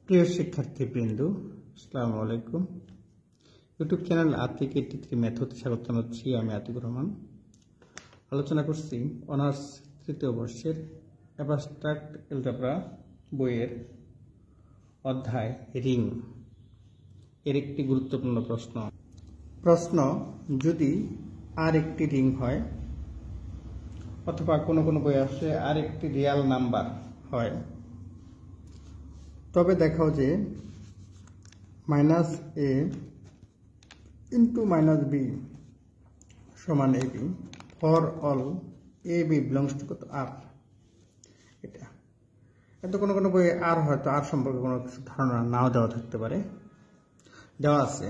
প্রিয় শিক্ষার্থীবৃন্দ, আসসালামু আলাইকুম। ইউটিউব চ্যানেল আতিক 83 মেথড স্বাগত জানাচ্ছি। আমি আতিকুর রহমান। আলোচনা করছি অনার্স তৃতীয় বর্ষের অ্যাবস্ট্রাক্ট এলজেব্রা বইয়ের অধ্যায় রিং এর একটি গুরুত্বপূর্ণ প্রশ্ন যদি আর একটি রিং হয় অথবা কোনো কোনো বই আসে আর একটি রিয়াল নাম্বার হয়, তবে দেখাও যে -a into -b সমান ab for all ab belongs to কত r। এটা এত কোনো কোনো বইয়ে আর হয়তো আর সম্পর্কে কোনো কিছু ধারণা নাও দেওয়া থাকতে পারে। দেওয়া আছে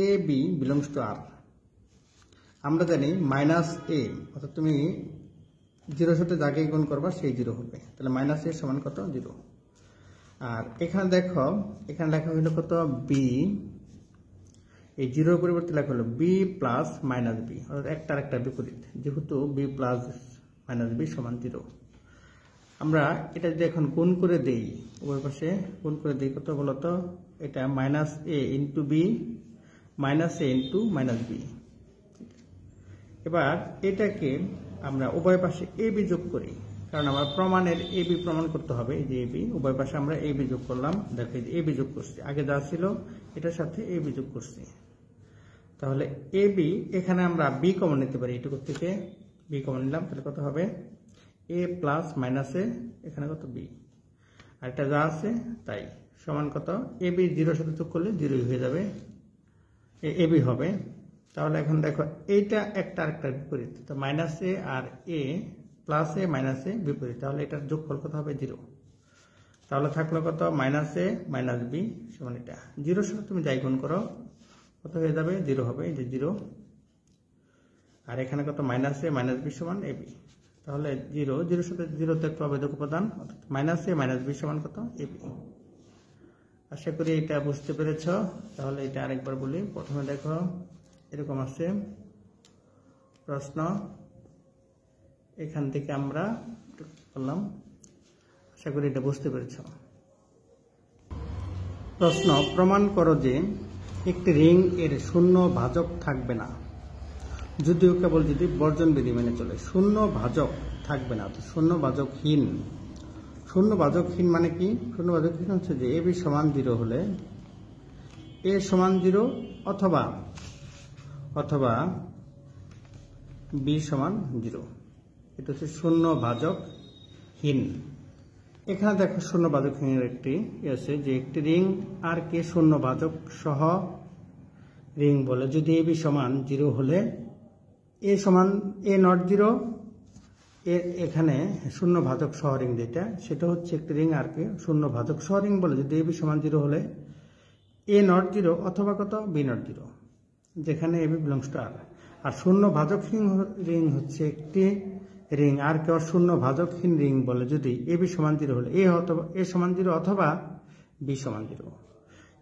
ab বিলংস টু r। আমরা জানি -a অর্থাৎ তুমি 0 সাথে যাকে গুণ করবা সেই 0 হবে, তাহলে -a সমান কত 0। আর এখানে দেখো, এখানে লেখা হলো কত b, এই 0 পরিবর্তে লেখা হলো b প্লাস -b, অর্থাৎ একটার একটা বিপরীত, যেহেতু b প্লাস -b সমান 0। আমরা এটা যদি এখন গুণ করে দেই, উভয় পাশে গুণ করে দেই, কত বলতো, এটা -a into b -a into -b। এবার এটাকে আমরা উভয় পাশে ab যোগ করি, কারণ আমার প্রমাণের ab প্রমাণ করতে হবে। এই যে ab, উভয় পাশে আমরা ab যোগ করলাম। দেখো এই যে ab যোগ করছি, আগে যা ছিল এটার সাথে ab যোগ করছি। তাহলে ab এখানে আমরা b কমন নিতে পারি, এটুকু থেকে b কমন নিলাম, তাহলে কত হবে a প্লাস -a, এখানে কত b, আর এটা যা আছে তাই সমান কত ab 0 সাথে যোগ করলে 0 হয়ে যাবে, ab হবে। তাহলে এখন দেখো এইটা একটা আরেকটা বিপরীত, তো -a আর a প্লাস a -a বিপরীত, তাহলে এটার যোগফল কত হবে 0। তাহলে থাকলো কত -a - b সমান এটা 0 সাথে তুমি যাই গুণ করো কত হয়ে যাবে 0 হবে, এই যে 0। আর এখানে কত -a - b সমান ab, তাহলে 0 সাথে 0 তে একটু অবেদক উপাদান, অর্থাৎ -a - b সমান কত ab। আশা করি এটা বুঝতে পেরেছ। তাহলে এটা আরেকবার বলি। প্রথমে দেখো এরকম আছে প্রশ্ন, এখান থেকে আমরা করলাম, আশা করি এটা বুঝতে পেরেছ। প্রশ্ন, প্রমাণ করো যে একটি রিং এর শূন্য ভাজক থাকবে না, যদিও কেবল যদি বর্জন বিধি মেনে চলে। শূন্য ভাজক থাকবে না, তো শূন্য ভাজকহীন। শূন্য ভাজকহীন মানে কি? শূন্য ভাজকহীন হচ্ছে যে ab সমান 0 হলে a সমান 0 অথবা b সমান 0, এটা হচ্ছে শূন্য ভাজকহীন। এখানে দেখো শূন্য ভাজকহীনের একটি আছে যে একটি রিং আর কে শূন্য ভাজক সহ রিং বলে যদি ab সমান 0 হলে a সমান a নট 0। এখানে শূন্য ভাজক সহ রিং যেটা, সেটা হচ্ছে একটি রিং আর কে শূন্য ভাজক সহ রিং বলে যদি ab সমান 0 হলে a নট 0 অথবা কত b নট 0, যেখানে ab বিলংস টু r। আর শূন্য ভাজকহীন রিং হচ্ছে একটি রিং আর কেউ শূন্য ভাজকহীন রিং বলে যদি ab সমান 0 হলে a সমান 0 অথবা b সমান 0।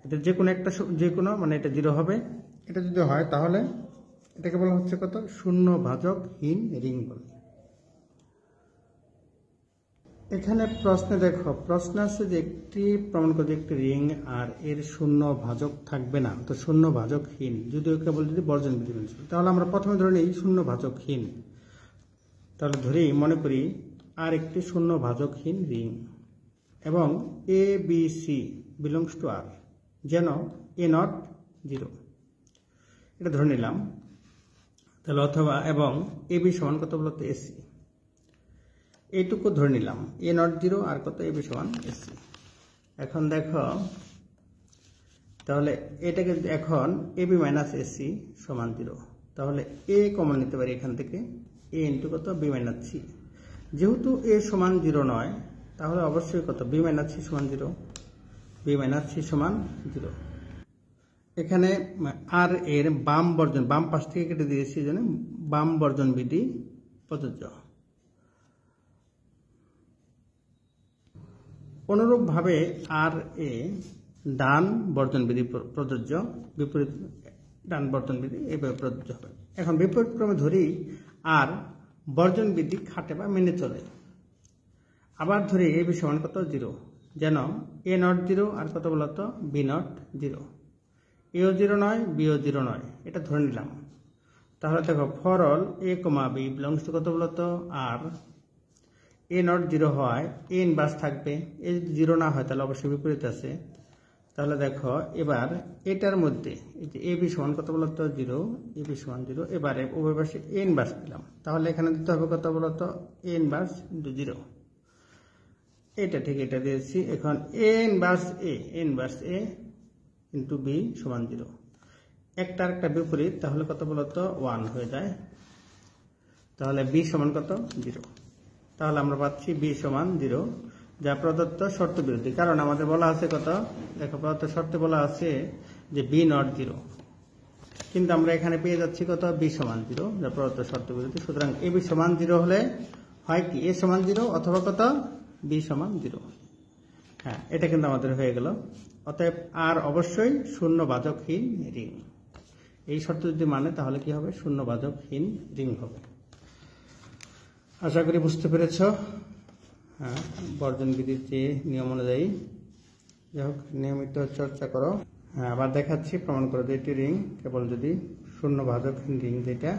এটা যে কোনো একটা, যে কোনো মানে এটা 0 হবে। এটা যদি হয় তাহলে এটাকে বলা হচ্ছে কত শূন্য ভাজকহীন রিং বলে। এখানে প্রশ্নে দেখো, প্রশ্ন আছে যে একটি প্রমাণ করে একটি রিং আর এর শূন্য ভাজক থাকবে না, তো শূন্য ভাজকহীন, যদিও কেবল যদি বর্জন বিধি মেনে চলে। তাহলে আমরা প্রথমে ধরে নিই শূন্য ভাজকহীন। তাহলে ধরি, মনে করি আর একটি শূন্য ভাজকহীন রিং এবং a b c belongs to r, যেন a নট 0, এটা ধরে নিলাম। তাহলে অথবা এবং ab সমান কত বলতো ac, এইটুকু ধরে নিলাম, a নট 0 আর কত ab সমান ac। এখন দেখো, তাহলে এটাকে এখন ab মাইনাস ac সমান 0, তাহলে a কমন নিতে পারি এখান থেকে, a ইন্টু কত b মাইনাস c। যেহেতু a সমান 0 নয়, তাহলে অবশ্যই কত b মাইনাস c সমান 0, b মাইনাস c সমান 0। এখানে আর এর বাম বর্জন, বাম পাশ থেকে কেটে দিয়েছি, জন্য বাম বর্জন বিধি প্রযোজ্য। অনুরূপভাবে আর এ ডান বর্জন বিধি প্রযোজ্য, বিপরীত ডান বর্জন বিধি এভাবে প্রযোজ্য হবে। এখন বিপরীত ক্রমে ধরি আর বর্জন বিধি খাটে বা মেনে চলে। আবার ধরি ab সমান কত 0, যেন এ নট 0 আর কত বলতো বি নট 0, এও 0 নয় বিও 0 নয়, এটা ধরে নিলাম। তাহলে দেখো for all A comma B belongs to কত বলতো আর, এ নট 0 হয় এ ইনভার্স থাকবে, এ যদি 0 না হয় তাহলে অবশ্যই বিপরীত আছে। তাহলে দেখো এবার এটার মধ্যে এই যে এ বি সমান কত বলতো 0, এ বি সমান 0, এবারে উভয় পাশে এ ইনভার্স পেলাম, তাহলে এখানে দিতে হবে কত বলতো এ ইনভার্স ইন্টু 0, এটা ঠিক এটা দিয়েছি। এখন A inverse A into B সমান 0, একটা আরেকটা বিপরীত, তাহলে কত বলতো 1 হয়ে যায়, তাহলে বি সমান কত 0, তাহলে আমরা পাচ্ছি বি সমান 0, যা প্রদত্ত শর্ত বিরোধী। কারণ আমাদের বলা আছে কত, দেখো প্রদত্ত শর্তে বলা আছে যে বি নট 0, কিন্তু আমরা এখানে পেয়ে যাচ্ছি কত বি সমান 0, যা প্রদত্ত শর্ত বিরোধী। সুতরাং এ বি সমান 0 হলে হয় কি এ সমান 0 অথবা কত বি সমান 0। হ্যাঁ, এটা কিন্তু আমাদের হয়ে গেল। অতএব আর অবশ্যই শূন্য ভাজকহীন রিং। এই শর্ত যদি মানে তাহলে কি হবে, শূন্য ভাজকহীন রিং হবে। আশা করি বুঝতে পেরেছ। হ্যাঁ, বর্জন বিধির যে নিয়ম অনুযায়ী যাই হোক নিয়মিত চর্চা করো। হ্যাঁ, আবার দেখাচ্ছি প্রমাণ করে যে এটি রিং কেবল যদি শূন্য ভাজকহীন রিং যেটা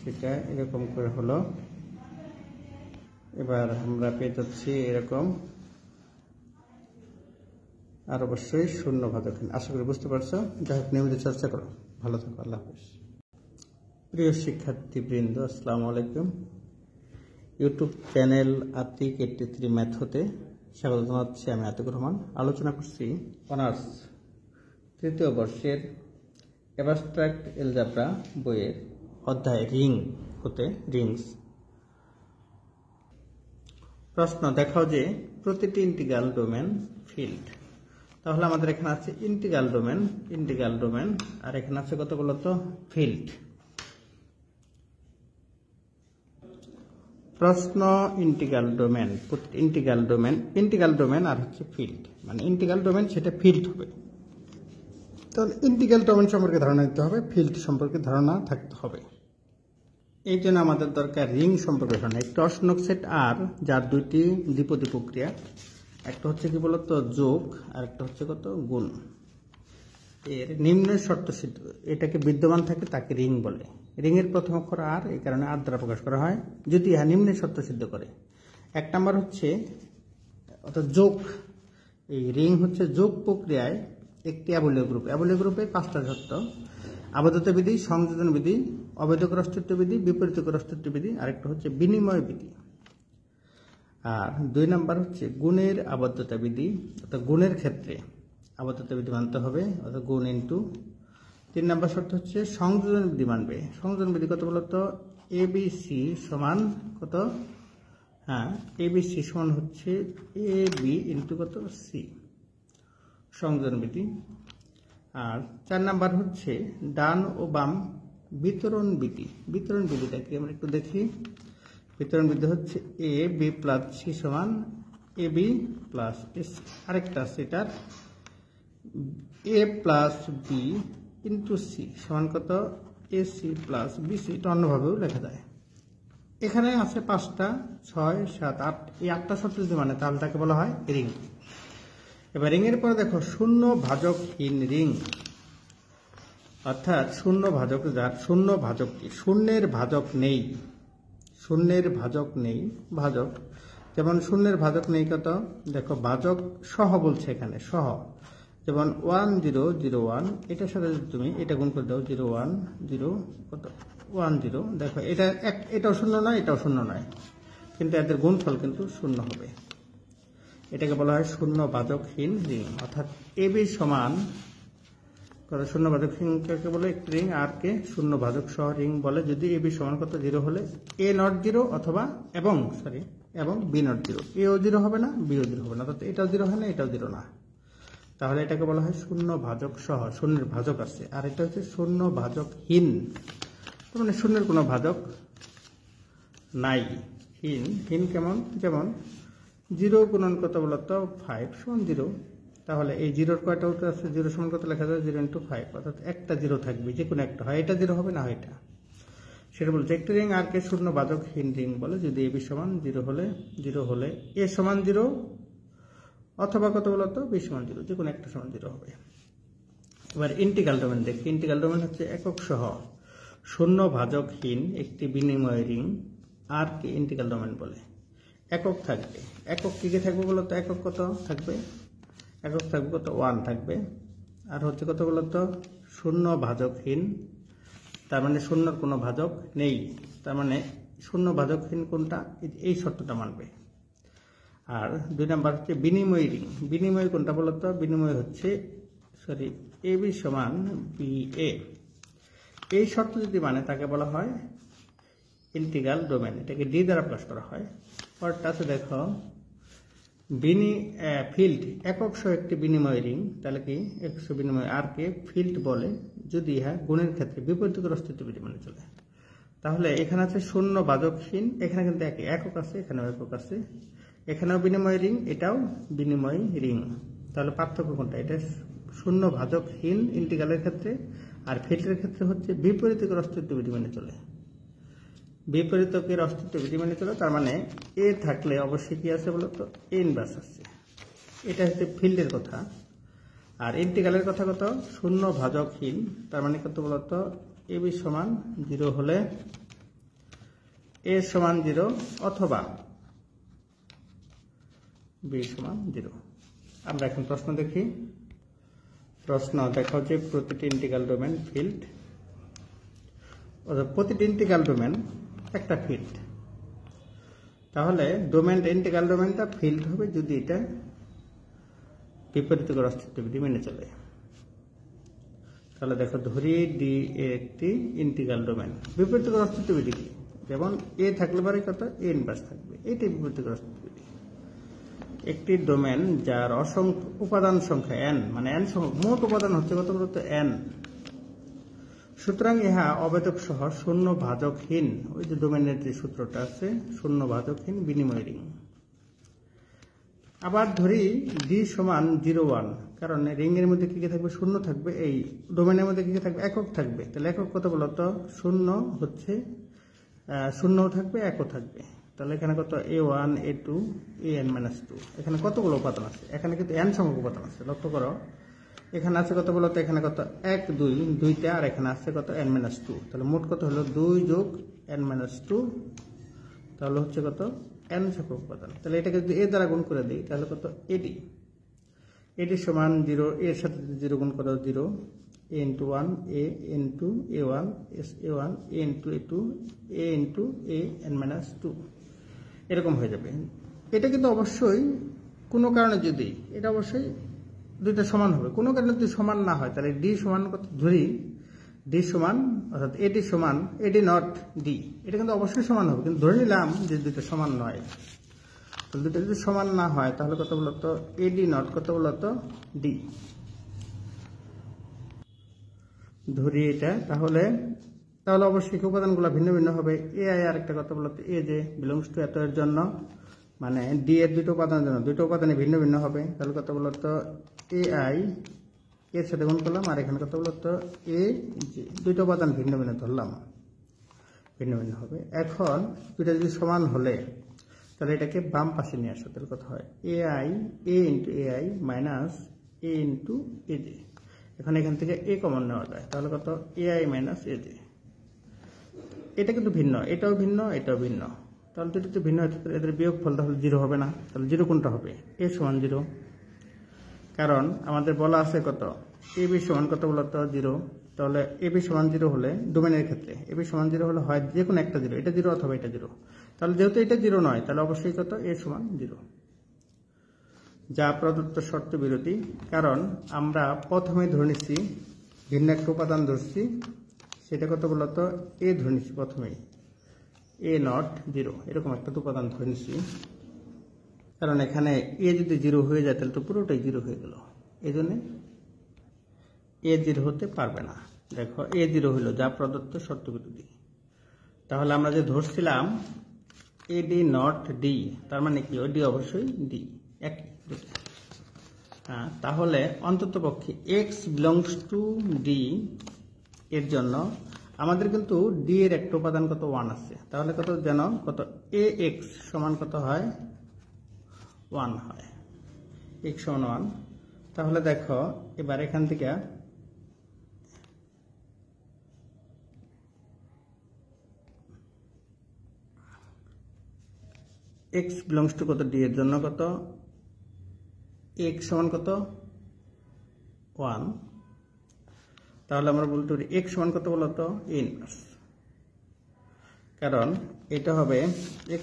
সেটা এরকম করে হলো। এবার আমরা পেয়ে যাচ্ছি এরকম, আর অবশ্যই শূন্য ভাজকহীন। আশা করি বুঝতে পারছো। যাই হোক নিয়মিত চর্চা করো। ভালো থাকো। আল্লাহ হাফেজ। প্রিয় শিক্ষার্থীবৃন্দ, আসসালামু আলাইকুম। ইউটিউব চ্যানেল আতিক 83 ম্যাথ হতে স্বাগত জানাচ্ছি। আমি আতিকুর রহমান। আলোচনা করছি অনার্স তৃতীয় বর্ষের অ্যাবস্ট্রাক্ট এলজেব্রা বইয়ের অধ্যায় রিং হতে রিংস। প্রশ্ন, দেখাও যে প্রতিটি ইন্টিগ্রাল ডোমেন ফিল্ড। তাহলে আমাদের এখানে আছে ইন্টিগ্রাল ডোমেন, আর এখানে আছে কত বলতো ফিল্ড। প্রশ্ন, ইন্টিগ্রাল ডোমেন আর হচ্ছে ফিল্ড, মানে ইন্টিগ্রাল ডোমেন সেটা ফিল্ড হবে। তাহলে ইন্টিগ্রাল ডোমেন সম্পর্কে ধারণা দিতে হবে, ফিল্ড সম্পর্কে ধারণা থাকতে হবে। এই জন্য আমাদের দরকার রিং সম্পর্কে ধারণা। একটি অসংখ্য সেট আর যার দুইটি দ্বিপদী প্রক্রিয়া, একটা হচ্ছে কি বলতো যোগ আর একটা হচ্ছে কত গুণ। এর নিম্ন শর্ত সিদ্ধ এটাকে বিদ্যমান থাকে তাকে রিং বলে। রিং এর প্রথম অক্ষর আর, এই কারণে আর দ্বারা প্রকাশ করা হয় যদি ইহা নিম্ন শর্ত সিদ্ধ করে। এক নম্বর হচ্ছে অর্থাৎ যোগ। এই রিং হচ্ছে যোগ প্রক্রিয়ায় একটি অ্যাবলীয় গ্রুপে 5টা শর্ত: আবদ্ধতা বিধি, সংযোজন বিধি, অবৈধকর অস্তিত্ব বিধি, বিপরীতকর অস্তিত্ব বিধি, আরেকটা হচ্ছে বিনিময় বিধি। আর 2 নম্বর হচ্ছে গুণের আবদ্ধতা বিধি, অর্থাৎ গুণের ক্ষেত্রে আবদ্ধতা বিধি মানতে হবে, অর্থাৎ গুণ ইন্টু। 3 নম্বর শর্ত হচ্ছে সংযোজন বিধি মানবে। সংযোজন বিধি কত বলতো এবিসি সমান কত, হ্যাঁ এবিসি সমান হচ্ছে এ বি ইন্টু কত সি, সংযোজন বিধি। আর 4 নাম্বার হচ্ছে ডান ও বাম বিতরণ বিধি। বিতরণ বিধিটাকে আমরা একটু দেখি। বিতরণ বিধি হচ্ছে এ বি প্লাস সি সমান এ বি প্লাস এস। আরেকটা আছে এটার A plus B into C সমান কত A C plus B C. এটা অন্যভাবেও লেখা যায়। এখানে আছে 5টা, 6, 7, 8। এই 8টা শর্ত যদি মানে তাহলে তাকে বলা হয় রিং। এবার রিং এর পরে দেখো শূন্য ভাজকহীন রিং, অর্থাৎ শূন্য ভাজক যার শূন্য ভাজক কি, শূন্যের ভাজক নেই। ভাজক যেমন শূন্যের ভাজক নেই কত, দেখো ভাজক সহ বলছে এখানে সহ, যেমন 1 0 0 1। এটার সাথে যদি তুমি এটা গুণ করে দাও 0 1 0 কত 1 0, দেখো এটাও শূন্য নয় এটাও শূন্য নয়, কিন্তু এদের গুণফল কিন্তু শূন্য হবে। এটাকে বলা হয় শূন্য ভাজকহীন রিং। অর্থাৎ এ বি সমান শূন্য ভাজকহীনকে বলে একটি রিং, আর কে শূন্য ভাজক সহ রিং বলে যদি এ বি সমান কত 0 হলে এ নট 0 অথবা এবং বি নট 0। এও 0 হবে না, বিও 0 হবে না, অর্থাৎ এটাও 0 হয় না এটাও 0 না। তাহলে এটাকে বলা হয় শূন্য ভাজক সহ, শূন্যের ভাজক আছে। আর এটা হচ্ছে শূন্য ভাজকহীন, মানে শূন্যের কোনো ভাজক নাই। হীন কেমন, যেমন 0 গুণন কত বলতো 5 সমান 0। তাহলে এই 0-র কয়টা উত্তর আছে, 0 সমান কত লেখা যায় 0 × 5, অর্থাৎ একটা 0 থাকবে, যে কোনো একটা, হয় এটা 0 হবে না হয় এটা। সেটা বলছে একটি রিং আর কে শূন্য ভাজকহীন রিং বলে যদি এ বি সমান 0 হলে এ সমান 0 অথবা কত বলতো বি সমান 0, যে কোনো একটা সমান 0 হবে। এবার ইন্টিগ্রাল ডোমেন দেখি। ইন্টিগ্রাল ডোমেন হচ্ছে একক সহ শূন্য ভাজকহীন একটি বিনিময় রিং আর কে ইন্টিগ্রাল ডোমেন বলে। একক থাকবে, একক কি কি থাকবে বলতো? একক কত থাকবে? একক থাকবে কত? 1 থাকবে। আর হচ্ছে কত বলতো? শূন্য ভাজকহীন, তার মানে শূন্যর কোনো ভাজক নেই, তার মানে শূন্য ভাজকহীন কোনটা? এই শর্তটা মানবে। আর 2 নাম্বার হচ্ছে বিনিময় রিং। বিনিময় কোনটা বলতো? বিনিময় হচ্ছে এ বি সমান বি এ। এই শর্ত যদি মানে তাকে বলা হয় ইন্টিগ্রাল ডোমেন। এটাকে ডি দ্বারা প্রকাশ করা হয়। পরটা আছে দেখো, ফিল্ড একক সহ একটি বিনিময় রিং, তাহলে কি একক সহ বিনিময় আর কে ফিল্ড বলে যদি ইহা গুণের ক্ষেত্রে বিপরীতকর অস্তিত্ব বিধি মেনে চলে। তাহলে এখানে আছে শূন্য ভাজকহীন, এখানে কিন্তু একক আছে, এখানেও একক আছে, এখানেও বিনিময় রিং, এটাও বিনিময় রিং। তাহলে পার্থক্য কোনটা? এটা শূন্য ভাজকহীন ইন্টিগ্রালের ক্ষেত্রে, আর ফিল্ডের ক্ষেত্রে হচ্ছে বিপরীতকের অস্তিত্ব বিধি মেনে চলে। বিপরীতকের অস্তিত্ব বিধি মেনে চলে, তার মানে এ থাকলে অবশ্যই কি আছে বলতো? এ ইনভার্স আছে। এটা হচ্ছে ফিল্ডের কথা। আর ইন্টিগ্রালের কথা কত? শূন্য ভাজকহীন, তার মানে কত বলতো? এ বি সমান 0 হলে এ সমান 0 অথবা বি সমান 0। আমরা এখন প্রশ্ন দেখি। প্রশ্ন দেখা হচ্ছে প্রতিটি ইন্টিগ্রাল ডোমেন ফিল্ড, প্রতিটি ইন্টিগ্রাল ডোমেন একটা ফিল্ড। তাহলে ডোমেনটা ইন্টিগ্রাল ডোমেনটা ফিল্ড হবে যদি এটা বিপরীতকর অস্তিত্ব বিধি মেনে চলে। তাহলে দেখো, ধরি ডি একটি ইন্টিগ্রাল ডোমেন। বিপরীতকর অস্তিত্ব বিধি কি? যেমন এ থাকলে পরে কত? এ ইনভার্স থাকবে, এটাই বিপরীতকর অস্তিত্ব বিধি। একটি ডোমেন যার অসংখ্য উপাদান সংখ্যা n, মানে n মোট উপাদান হচ্ছে কত বলতো? n। সুতরাং ইহা অবেদক সহ শূন্য ভাজকহীন, ওই যে ডোমেনের যে সূত্রটা আছে, শূন্য ভাজকহীন বিনিময় রিং। আবার ধরি ডি সমান 0 1, কারণ রিং এর মধ্যে কি কি থাকবে? শূন্য থাকবে। এই ডোমেনের মধ্যে কি কি থাকবে? একক থাকবে। তাহলে একক কত বলতো? শূন্য হচ্ছে শূন্যও থাকবে, একও থাকবে। তাহলে এখানে কত? a1 a2 an-2। এখানে কতগুলো উপাদান আছে? এখানে কিন্তু n সংখ্যক উপাদান আছে, লক্ষ্য করো। এখানে আছে কত বলতো? এখানে কত? 1 2 2টা, আর এখানে আছে কত? n-2। তাহলে মোট কত হলো? 2 যোগ n-2, তাহলে হচ্ছে কত? n সংখ্যক উপাদান। তাহলে এটাকে যদি a দ্বারা গুণ করে দিই তাহলে কত? ad। ad সমান 0, এর সাথে যদি 0 গুণ করো 0, a into 1 a into a1 s a1 a into a2 a into a n-2, এরকম হয়ে যাবে। এটা কিন্তু অবশ্যই কোনো কারণে যদি এটা অবশ্যই দুইটা সমান হবে, কোনো কারণে যদি সমান না হয় তাহলে ডি সমান কত? ধরি ডি সমান, অর্থাৎ এডি সমান এডি নট ডি, এটা কিন্তু অবশ্যই সমান হবে। কিন্তু ধরে নিলাম যে দুইটা সমান নয়, তাহলে দুইটা যদি সমান না হয় তাহলে কত বলতো? এডি নট কত বলতো? ডি। ধরি এটা, তাহলে অবশ্যই উপাদানগুলো ভিন্ন ভিন্ন হবে। এ আই আর একটা কথা বলতো, এ যে বিলংস টু এত এর জন্য, মানে ডি এর দুটো উপাদানের জন্য দুটো উপাদানে ভিন্ন ভিন্ন হবে। তাহলে কত বলতো? এ আই এর সাথে গুণ করলাম, আর এখানে কত বলতো? এ যে দুটো উপাদান ভিন্ন ভিন্ন ধরলাম, ভিন্ন ভিন্ন হবে। এখন দুটা যদি সমান হলে তাহলে এটাকে বাম পাশে নিয়ে আসো, তাহলে কত হয়? A I A into A I minus A into A J. এখন এখান থেকে এ কমন নেওয়া যায়, তাহলে কত? A I minus A J. এটা কিন্তু ভিন্ন, এটাও ভিন্ন, এটাও ভিন্ন। তাহলে দুটো ভিন্ন হচ্ছে, এদের বিয়োগ ফল তাহলে 0 হবে না। তাহলে 0 কোনটা হবে? এ সমান 0, কারণ আমাদের বলা আছে কত? এ বি সমান কত বলতো? 0। তাহলে এ বি সমান 0 হলে ডোমেনের ক্ষেত্রে এ বি সমান 0 হলে হয় যে কোনো একটা 0, এটা 0 অথবা এটা 0। তাহলে যেহেতু এটা 0 নয় তাহলে অবশ্যই কত? এ সমান 0, যা প্রদত্ত শর্ত বিরোধী। কারণ আমরা প্রথমে ধরে নিচ্ছি ভিন্ন একটা উপাদান ধরছি, সেটা কত বলতো? এ ধরে নিচ্ছি প্রথমেই, এ নট 0, এরকম একটা উপাদান ধরে নিচ্ছি। কারণ এখানে এ যদি 0 হয়ে যায় তাহলে তো পুরোটাই 0 হয়ে গেল, এই জন্য এ 0 হতে পারবে না। দেখো এ 0 হইল, যা প্রদত্ত শর্ত বিরোধী। তাহলে আমরা যে ধরছিলাম এ ডি নট ডি, তার মানে কি? ডি অবশ্যই ডি, একই দুটো। হ্যাঁ, তাহলে অন্তত পক্ষে এক্স বিলংস টু ডি এর জন্য আমাদের কিন্তু ডি এর একটা উপাদান কত? 1 আছে। তাহলে কত যেন কত? এ এক্স সমান কত হয়? 1 হয়। x সমান 1, তাহলে দেখো এবার এখান থেকে x বিলংস টু কত, d এর জন্য কত, x সমান কত 1, তাহলে আমরা বলতে পারি x সমান কত বলতো ইনভার্স, কারণ এটা হবে x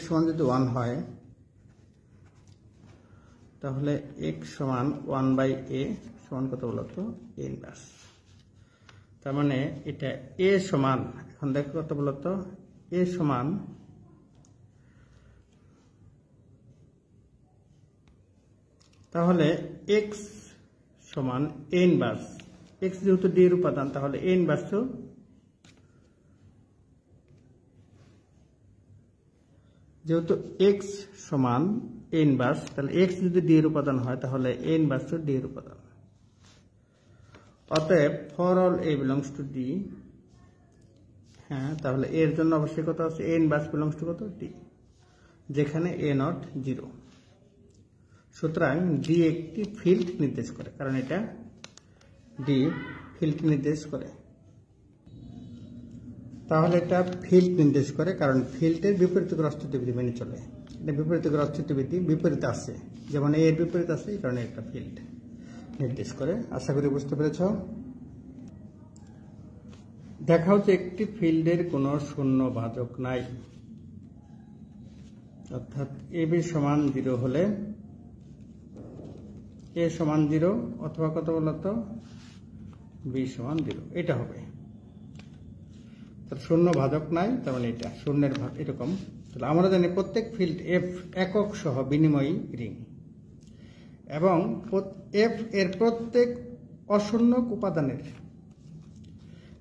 সমান যদি 1 হয় তাহলে x সমান 1/a সমান কত বলতো ইনভার্স, তার মানে এটা a সমান, এখন দেখো কত বলতো a সমান তাহলে x সমান a ইনভার্স, x যেহেতু d এর উপাদান তাহলে a ইনভার্স যেহেতু x সমান a ইনভার্স, তাহলে x যদি d এর উপাদান হয় তাহলে a ইনভার্স d এর উপাদান। অতএব for all a belongs to d, হ্যাঁ তাহলে এর জন্য অবশ্যই কত আছে a ইনভার্স বিলংস টু কত d, যেখানে a নট 0। সুতরাং d একটি ফিল্ড নির্দেশ করে, কারণ এটা d ফিল্ড নির্দেশ করে, তাহলে এটা ফিল্ড নির্দেশ করে কারণ ফিল্ডের বিপরীতকর অস্তিত্ববিধি মেনে চলে, এটা বিপরীতকর অস্তিত্ববিধি বিপরীত আছে, যেমন এর বিপরীত আছে, এই কারণে একটা ফিল্ড নির্দেশ করে। আশা করি বুঝতে পেরেছ। দেখাও যে একটি ফিল্ডের কোনো শূন্য ভাজক নাই, অর্থাৎ ab সমান 0 হলে a সমান 0 অথবা কত বলতো b সমান 0, এটা হবে। শূন্য ভাজক নাই, তার মানে এটা শূন্যের ভাগ এরকম। তাহলে আমরা জানি প্রত্যেক ফিল্ড f একক সহ বিনিময়ী রিং, এবং f এর প্রত্যেক অশূন্যক উপাদানের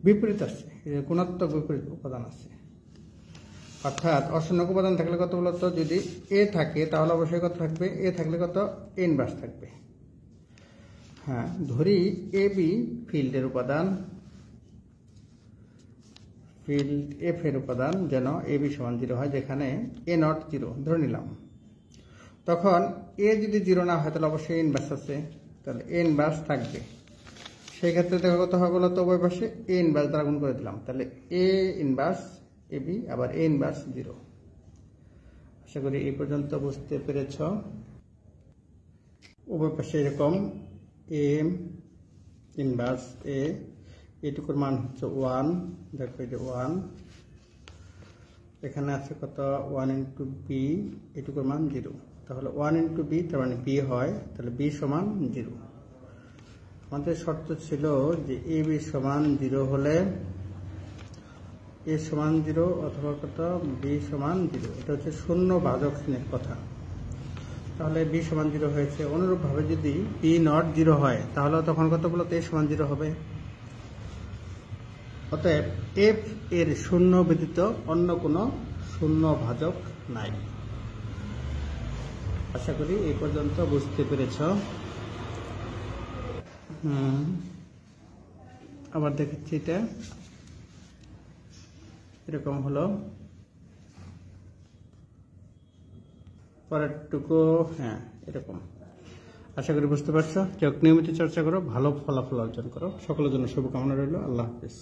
বিপরীত আছে, গুণাত্মক বিপরীত উপাদান আছে। অর্থাৎ অশূন্যক উপাদান থাকলে কত বলতো, যদি a থাকে তাহলে অবশ্যই কত থাকবে, a থাকলে কত a ইনভার্স থাকবে। হ্যাঁ, ধরি ab ফিল্ডের উপাদান, ফিল্ড f এর উপাদান যেন ab সমান 0 হয়, যেখানে a নট 0 ধরে নিলাম। তখন a যদি 0 না হয় তাহলে অবশ্যই ইনভার্স আছে, তাহলে a ইনভার্স থাকবে। সেই ক্ষেত্রে দেখো কত হবে বলতো, উভয় পাশে a ইনভার্স দ্বারা গুণ করে দিলাম, তাহলে a ইনভার্স ab আবার a ইনভার্স 0। আশা করি এই পর্যন্ত বুঝতে পেরেছ। উভয় পাশে এরকম a ইনভার্স a, এটুকুর মান হচ্ছে 1, দেখো এই যে 1, এখানে আছে কত 1 ইন্টু b, এটুকুর মান 0, তাহলে 1 ইন্টু b তার মানে b হয়, তাহলে b সমান 0। আমাদের শর্ত ছিল যে ab সমান 0 হলে a সমান 0 অথবা কত b সমান 0, এটা হচ্ছে শূন্য ভাজক ঋণের কথা। তাহলে b সমান 0 হয়েছে। অনুরূপভাবে যদি b নট 0 হয় তাহলে তখন কত বলতো a সমান 0 হবে। অতএব f এর শূন্য ব্যতীত অন্য কোনো শূন্য ভাজক নাই। আশা করি এই পর্যন্ত বুঝতে পেরেছ। আবার দেখাচ্ছি, এটা এরকম হলো, পরেরটুকু হ্যাঁ এরকম। আশা করি বুঝতে পারছো। নিয়মিত চর্চা করো, ভালো ফলাফল অর্জন করো। সকলের জন্য শুভকামনা রইল। আল্লাহ হাফিজ।